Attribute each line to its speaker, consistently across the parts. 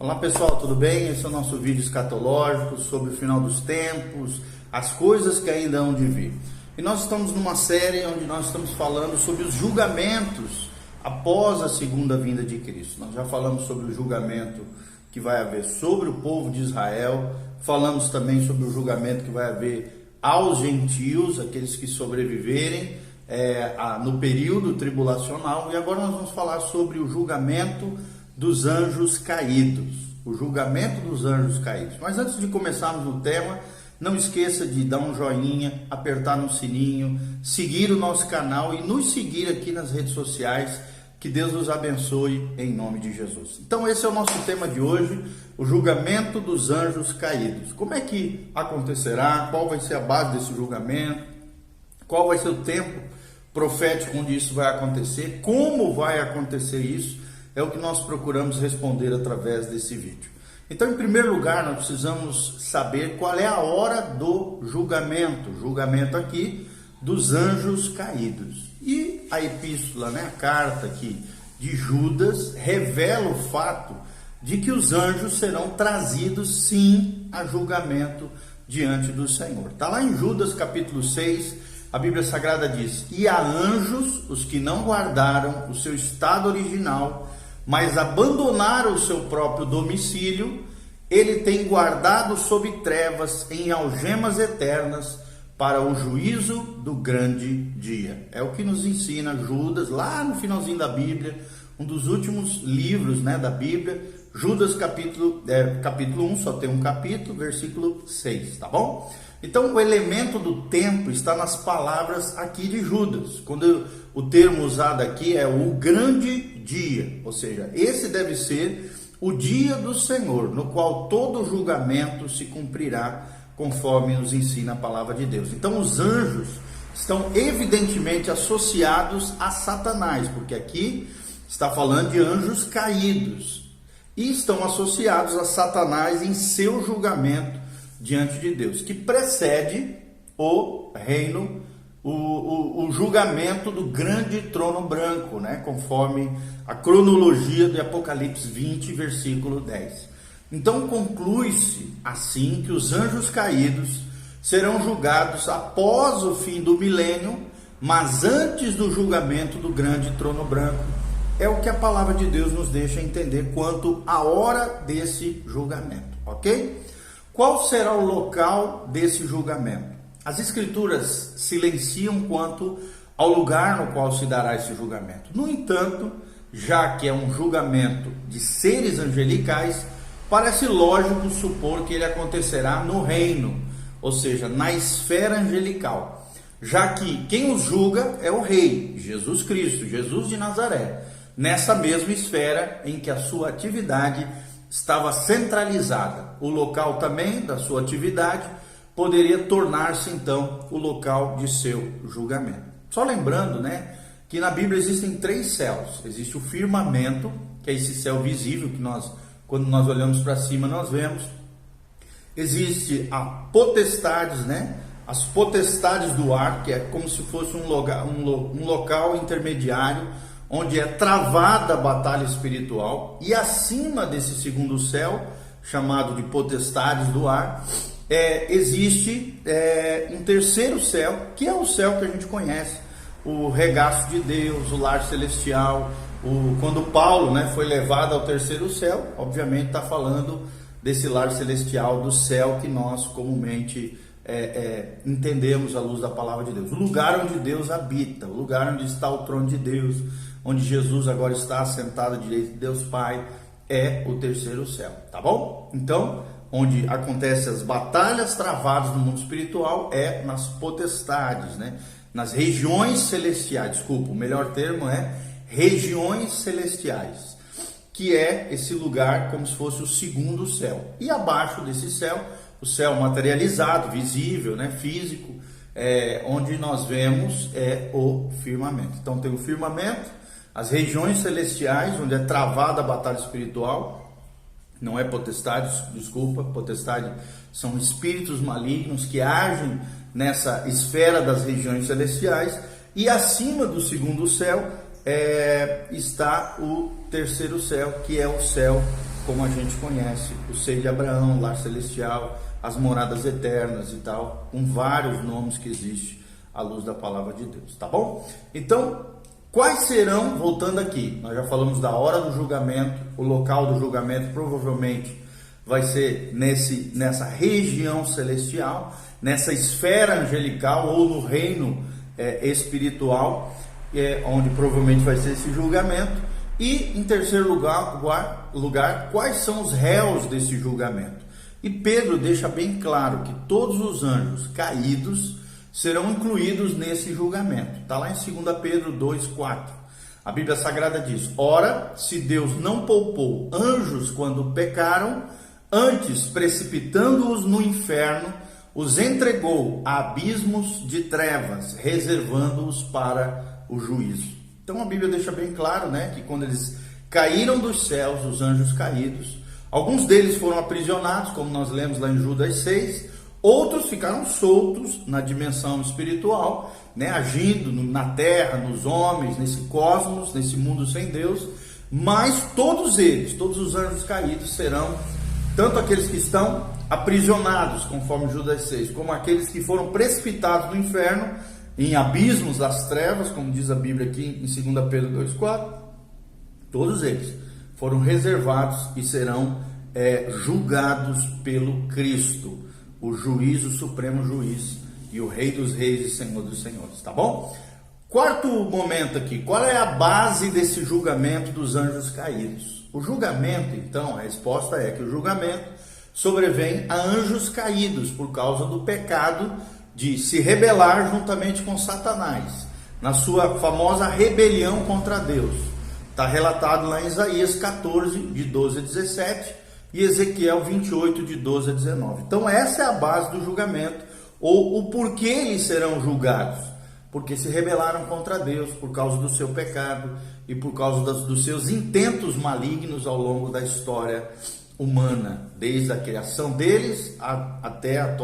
Speaker 1: Olá pessoal, tudo bem? Esse é o nosso vídeo escatológico sobre o final dos tempos, as coisas que ainda hão de vir. E nós estamos numa série onde nós estamos falando sobre os julgamentos após a segunda vinda de Cristo. Nós já falamos sobre o julgamento que vai haver sobre o povo de Israel, falamos também sobre o julgamento que vai haver aos gentios, aqueles que sobreviverem no período tribulacional, e agora nós vamos falar sobre o julgamento dos anjos caídos, o julgamento dos anjos caídos. Mas antes de começarmos no tema, não esqueça de dar um joinha, apertar no sininho, seguir o nosso canal e nos seguir aqui nas redes sociais. Que Deus nos abençoe em nome de Jesus. Então esse é o nosso tema de hoje, o julgamento dos anjos caídos. Como é que acontecerá? Qual vai ser a base desse julgamento? Qual vai ser o tempo profético onde isso vai acontecer? Como vai acontecer isso? É o que nós procuramos responder através desse vídeo. Então, em primeiro lugar, nós precisamos saber qual é a hora do julgamento. Julgamento aqui dos anjos caídos. E a epístola, a carta aqui de Judas, revela o fato de que os anjos serão trazidos, sim, a julgamento diante do Senhor. Está lá em Judas capítulo 6, a Bíblia Sagrada diz: e há anjos, os que não guardaram o seu estado original, mas abandonaram o seu próprio domicílio, ele tem guardado sob trevas em algemas eternas para o juízo do grande dia. É o que nos ensina Judas, lá no finalzinho da Bíblia, um dos últimos livros da Bíblia, Judas capítulo 1, só tem um capítulo, versículo 6, tá bom? Então o elemento do tempo está nas palavras aqui de Judas, quando o termo usado aqui é o grande dia, ou seja, esse deve ser o dia do Senhor, no qual todo julgamento se cumprirá, conforme nos ensina a palavra de Deus. Então os anjos estão evidentemente associados a Satanás, porque aqui está falando de anjos caídos, e estão associados a Satanás em seu julgamento diante de Deus, que precede o reino, o julgamento do grande trono branco, conforme a cronologia de Apocalipse 20, versículo 10. Então conclui-se assim que os anjos caídos serão julgados após o fim do milênio, mas antes do julgamento do grande trono branco. É o que a palavra de Deus nos deixa entender quanto à hora desse julgamento, ok? Qual será o local desse julgamento? As escrituras silenciam quanto ao lugar no qual se dará esse julgamento. No entanto, já que é um julgamento de seres angelicais, parece lógico supor que ele acontecerá no reino, ou seja, na esfera angelical, já que quem os julga é o rei, Jesus Cristo, Jesus de Nazaré, nessa mesma esfera em que a sua atividade estava centralizada. O local também da sua atividade poderia tornar-se então o local de seu julgamento. Só lembrando, que na Bíblia existem três céus. Existe o firmamento, que é esse céu visível que quando nós olhamos para cima nós vemos. Existe a potestades, as potestades do ar, que é como se fosse um local intermediário onde é travada a batalha espiritual, e acima desse segundo céu, chamado de potestades do ar, existe um terceiro céu, que é o céu que a gente conhece, o regaço de Deus, o lar celestial. Quando Paulo foi levado ao terceiro céu, obviamente está falando desse lar celestial, do céu que nós comumente entendemos à luz da palavra de Deus. O lugar onde Deus habita, o lugar onde está o trono de Deus, onde Jesus agora está assentado à direita de Deus Pai, é o terceiro céu, tá bom? Então, onde acontecem as batalhas travadas no mundo espiritual é nas potestades, nas regiões celestiais. Desculpa, o melhor termo é regiões celestiais, que é esse lugar como se fosse o segundo céu. E abaixo desse céu, o céu materializado, visível, físico, onde nós vemos o firmamento. Então tem o firmamento, as regiões celestiais, onde é travada a batalha espiritual. Não é potestade, desculpa, potestade são espíritos malignos que agem nessa esfera das regiões celestiais. E acima do segundo céu está o terceiro céu, que é o céu como a gente conhece, o seio de Abraão, o lar celestial, as moradas eternas e tal, com vários nomes que existem à luz da palavra de Deus, tá bom? Então, quais serão, voltando aqui, nós já falamos da hora do julgamento, o local do julgamento provavelmente vai ser nessa região celestial, nessa esfera angelical ou no reino espiritual, onde provavelmente vai ser esse julgamento. E em terceiro lugar, quais são os réus desse julgamento? E Pedro deixa bem claro que todos os anjos caídos serão incluídos nesse julgamento. Está lá em 2 Pedro 2,4. A Bíblia Sagrada diz: ora, se Deus não poupou anjos quando pecaram, antes, precipitando-os no inferno, os entregou a abismos de trevas, reservando-os para o juízo. Então a Bíblia deixa bem claro, que quando eles caíram dos céus, os anjos caídos, alguns deles foram aprisionados, como nós lemos lá em Judas 6, outros ficaram soltos na dimensão espiritual, agindo na terra, nos homens, nesse cosmos, nesse mundo sem Deus, mas todos os anjos caídos serão, tanto aqueles que estão aprisionados, conforme Judas 6, como aqueles que foram precipitados no inferno, em abismos das trevas, como diz a Bíblia aqui em 2 Pedro 2,4, todos eles foram reservados e serão julgados pelo Cristo, o juiz, o supremo juiz e o Rei dos reis e Senhor dos senhores, tá bom? Quarto momento aqui, qual é a base desse julgamento dos anjos caídos? O julgamento, então, a resposta é que o julgamento sobrevém a anjos caídos por causa do pecado de se rebelar juntamente com Satanás, na sua famosa rebelião contra Deus. Está relatado lá em Isaías 14, de 12 a 17, e Ezequiel 28, de 12 a 19. Então essa é a base do julgamento, ou o porquê eles serão julgados. Porque se rebelaram contra Deus por causa do seu pecado e por causa dos seus intentos malignos ao longo da história humana, desde a criação deles até a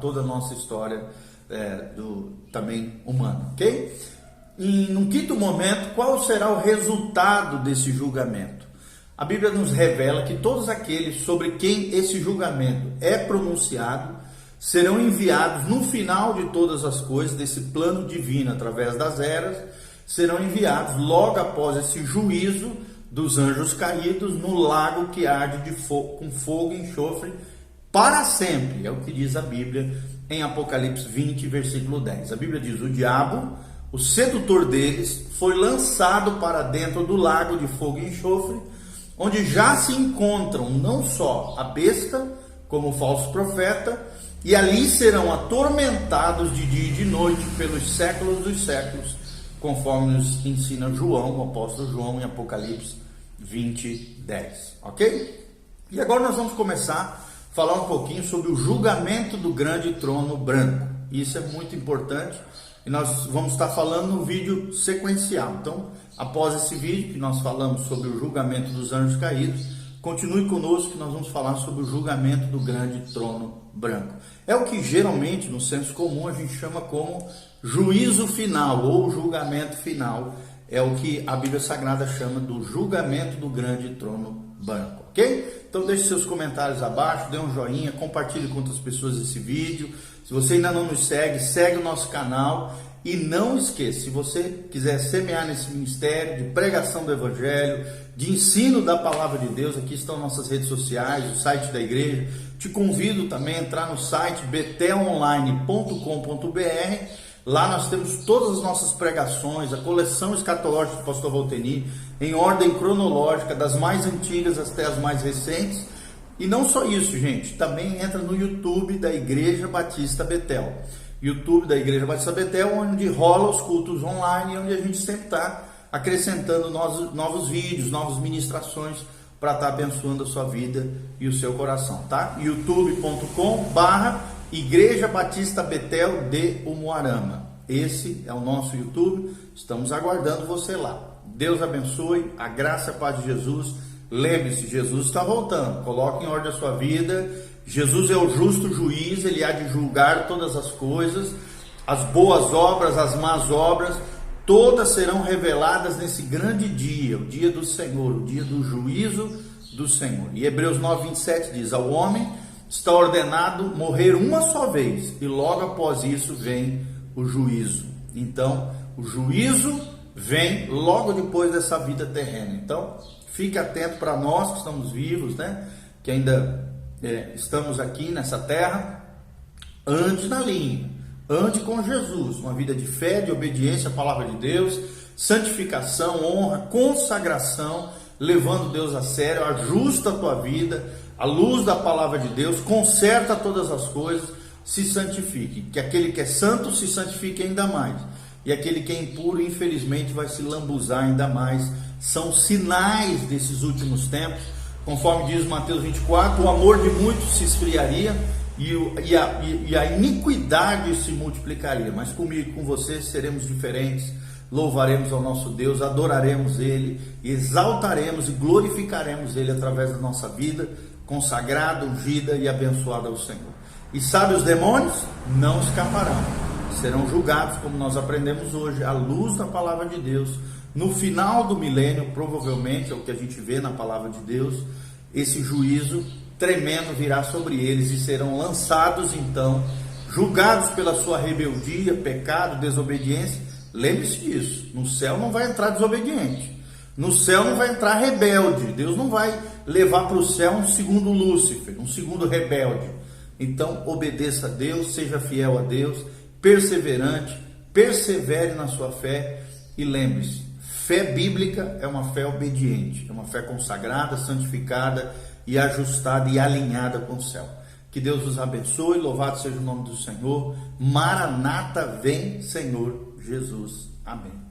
Speaker 1: toda a nossa história também humana, ok? E no quinto momento, qual será o resultado desse julgamento? A Bíblia nos revela que todos aqueles sobre quem esse julgamento é pronunciado serão enviados no final de todas as coisas, desse plano divino através das eras, serão enviados logo após esse juízo dos anjos caídos no lago que arde com fogo e enxofre para sempre, é o que diz a Bíblia em Apocalipse 20, versículo 10. A Bíblia diz: o diabo, o sedutor deles, foi lançado para dentro do lago de fogo e enxofre, onde já se encontram não só a besta, como o falso profeta, e ali serão atormentados de dia e de noite pelos séculos dos séculos, conforme nos ensina João, o apóstolo João, em Apocalipse 20, 10, ok? E agora nós vamos começar a falar um pouquinho sobre o julgamento do grande trono branco. Isso é muito importante e nós vamos estar falando no vídeo sequencial. Então, após esse vídeo que nós falamos sobre o julgamento dos anjos caídos, continue conosco que nós vamos falar sobre o julgamento do grande trono branco. É o que geralmente no senso comum a gente chama como juízo final ou julgamento final. É o que a Bíblia Sagrada chama do julgamento do grande trono branco, ok? Então deixe seus comentários abaixo, dê um joinha, compartilhe com outras pessoas esse vídeo. Se você ainda não nos segue, segue o nosso canal. E não esqueça, se você quiser semear nesse ministério de pregação do Evangelho, de ensino da Palavra de Deus, aqui estão nossas redes sociais, o site da igreja. Te convido também a entrar no site betelonline.com.br. Lá nós temos todas as nossas pregações, a coleção escatológica do pastor Valteni, em ordem cronológica, das mais antigas até as mais recentes. E não só isso, gente, também entra no YouTube da Igreja Batista Betel. YouTube da Igreja Batista Betel, onde rola os cultos online, onde a gente sempre está acrescentando novos vídeos, novas ministrações para estar abençoando a sua vida e o seu coração, tá? youtube.com/Igreja Batista Betel de Umuarama. Esse é o nosso YouTube, estamos aguardando você lá. Deus abençoe, a graça e a paz de Jesus. Lembre-se, Jesus está voltando, coloque em ordem a sua vida. Jesus é o justo juiz, ele há de julgar todas as coisas, as boas obras, as más obras, todas serão reveladas nesse grande dia, o dia do Senhor, o dia do juízo do Senhor. E Hebreus 9:27 diz: ao homem está ordenado morrer uma só vez, e logo após isso vem o juízo. Então, o juízo vem logo depois dessa vida terrena. Então, fique atento para nós que estamos vivos, né? Que ainda estamos aqui nessa terra. Ande na linha, ande com Jesus, uma vida de fé, de obediência à palavra de Deus, santificação, honra, consagração, levando Deus a sério, ajusta a tua vida, à luz da palavra de Deus, conserta todas as coisas, se santifique. Que aquele que é santo se santifique ainda mais. E aquele que é impuro, infelizmente, vai se lambuzar ainda mais. São sinais desses últimos tempos. Conforme diz Mateus 24, o amor de muitos se esfriaria e a iniquidade se multiplicaria. Mas comigo, com você, seremos diferentes. Louvaremos ao nosso Deus, adoraremos Ele, exaltaremos e glorificaremos Ele através da nossa vida, consagrada, ungida e abençoada ao Senhor. E sabe, os demônios não escaparão, serão julgados, como nós aprendemos hoje, à luz da palavra de Deus. No final do milênio, provavelmente, é o que a gente vê na palavra de Deus, esse juízo tremendo virá sobre eles e serão lançados, então, julgados pela sua rebeldia, pecado, desobediência. Lembre-se disso, no céu não vai entrar desobediente, no céu não vai entrar rebelde. Deus não vai levar para o céu um segundo Lúcifer, um segundo rebelde. Então obedeça a Deus, seja fiel a Deus, perseverante, persevere na sua fé. E lembre-se, fé bíblica é uma fé obediente, é uma fé consagrada, santificada e ajustada e alinhada com o céu. Que Deus os abençoe, louvado seja o nome do Senhor. Maranata, vem Senhor Jesus. Amém.